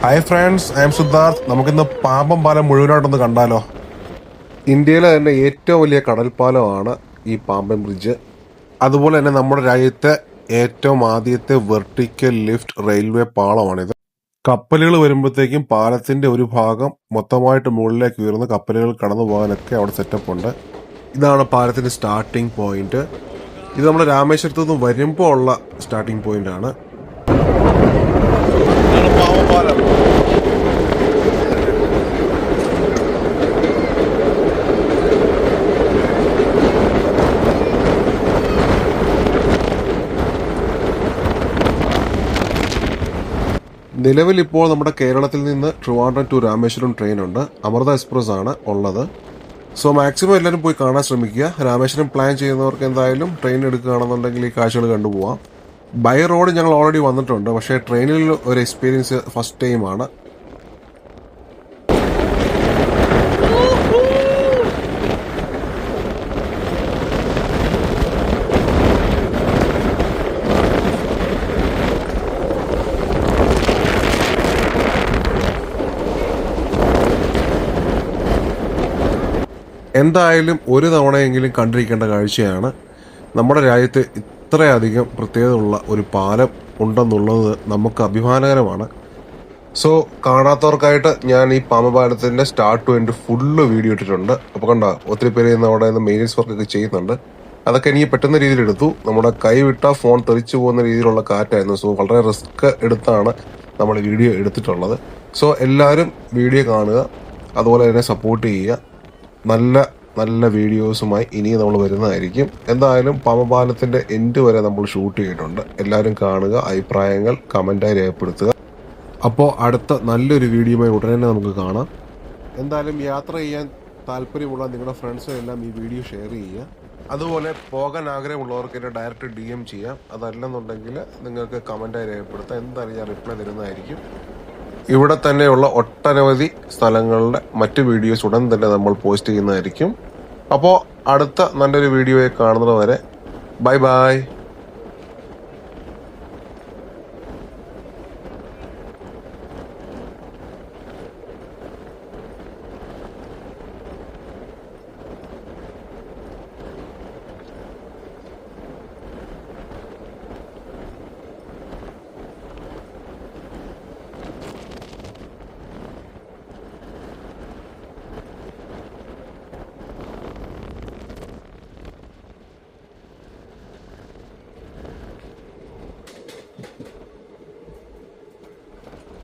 Hi friends, I M Siddharth. നമുക്കിന്ന് പാമ്പം പാലം മുഴുവനായിട്ടൊന്ന് കണ്ടാലോ. ഇന്ത്യയിലെ തന്നെ ഏറ്റവും വലിയ കടൽപ്പാലമാണ് ഈ പാമ്പൻ ബ്രിഡ്ജ്. അതുപോലെ തന്നെ നമ്മുടെ രാജ്യത്തെ ഏറ്റവും ആദ്യത്തെ വെർട്ടിക്കൽ ലിഫ്റ്റ് റെയിൽവേ പാളമാണിത്. കപ്പലുകൾ വരുമ്പോഴത്തേക്കും പാലത്തിന്റെ ഒരു ഭാഗം മൊത്തമായിട്ട് മുകളിലേക്ക് ഉയർന്ന് കപ്പലുകൾ കടന്നു പോകാനൊക്കെ അവിടെ സെറ്റപ്പ് ഉണ്ട്. ഇതാണ് പാലത്തിന്റെ സ്റ്റാർട്ടിംഗ് പോയിന്റ്. ഇത് നമ്മുടെ രാമേശ്വരത്ത് നിന്ന് വരുമ്പോൾ ഉള്ള സ്റ്റാർട്ടിംഗ് പോയിന്റ് ആണ്. പാലം നിലവിൽ ഇപ്പോൾ നമ്മുടെ കേരളത്തിൽ നിന്ന് ട്രിവാൻഡ്രം ടു രാമേശ്വരം ട്രെയിൻ ഉണ്ട്. അമൃത എക്സ്പ്രസ് ആണ് ഉള്ളത്. സോ മാക്സിമം എല്ലാവരും പോയി കാണാൻ ശ്രമിക്കുക. രാമേശ്വരം പ്ലാൻ ചെയ്യുന്നവർക്ക് എന്തായാലും ട്രെയിൻ എടുക്കുകയാണെന്നുണ്ടെങ്കിൽ ഈ കാഴ്ചകൾ കണ്ടുപോവാം. ബൈ റോഡ് ഞങ്ങൾ ഓൾറെഡി വന്നിട്ടുണ്ട്, പക്ഷേ ട്രെയിനിൽ ഒരു എക്സ്പീരിയൻസ് ഫസ്റ്റ് ടൈമാണ്. എന്തായാലും ഒരു തവണയെങ്കിലും കണ്ടിരിക്കേണ്ട കാഴ്ചയാണ്. നമ്മുടെ രാജ്യത്ത് ഇത്രയധികം പ്രത്യേകതയുള്ള ഒരു പാലം ഉണ്ടെന്നുള്ളത് നമുക്ക് അഭിമാനകരമാണ്. സോ കാണാത്തവർക്കായിട്ട് ഞാൻ ഈ പാമ്പപാലത്തിൻ്റെ start to end full video ഇട്ടിട്ടുണ്ട്. അപ്പോൾ കണ്ടോ, ഒത്തിരി പേര് അവിടെ നിന്ന് മെയിൻ്റെനൻസ് വർക്കൊക്കെ ചെയ്യുന്നുണ്ട്. അതൊക്കെ എനിക്ക് പറ്റുന്ന രീതിയിൽ എടുത്തു. നമ്മുടെ കൈ വിട്ടാൽ ഫോൺ തെറിച്ചു പോകുന്ന രീതിയിലുള്ള കാറ്റായിരുന്നു. സോ വളരെ റിസ്ക് എടുത്താണ് നമ്മൾ വീഡിയോ എടുത്തിട്ടുള്ളത്. സോ എല്ലാവരും വീഡിയോ കാണുക, അതുപോലെ തന്നെ സപ്പോർട്ട് ചെയ്യുക. നല്ല നല്ല വീഡിയോസുമായി ഇനിയും നമ്മൾ വരുന്നതായിരിക്കും. എന്തായാലും പാമ്പപാലത്തിൻ്റെ എൻഡ് വരെ നമ്മൾ ഷൂട്ട് ചെയ്തിട്ടുണ്ട്. എല്ലാവരും കാണുക, അഭിപ്രായങ്ങൾ കമൻറ്റായി രേഖപ്പെടുത്തുക. അപ്പോൾ അടുത്ത നല്ലൊരു വീഡിയോയുമായി ഉടനെ തന്നെ നമുക്ക് കാണാം. എന്തായാലും യാത്ര ചെയ്യാൻ താല്പര്യമുള്ള നിങ്ങളുടെ ഫ്രണ്ട്സും എല്ലാം ഈ വീഡിയോ ഷെയർ ചെയ്യുക. അതുപോലെ പോകാൻ ആഗ്രഹമുള്ളവർക്ക് എന്നെ ഡയറക്റ്റ് DM ചെയ്യാം. അതല്ലെന്നുണ്ടെങ്കിൽ നിങ്ങൾക്ക് കമൻറ്റായി രേഖപ്പെടുത്താം. എന്തായാലും ഞാൻ റിപ്ലൈ തരുന്നതായിരിക്കും. ഇവിടെ തന്നെയുള്ള ഒട്ടനവധി സ്ഥലങ്ങളുടെ മറ്റ് വീഡിയോസ് ഉടൻ തന്നെ നമ്മൾ പോസ്റ്റ് ചെയ്യുന്നതായിരിക്കും. അപ്പോൾ അടുത്ത നല്ലൊരു വീഡിയോയെ കാണുന്നത് വരെ ബൈ ബൈ.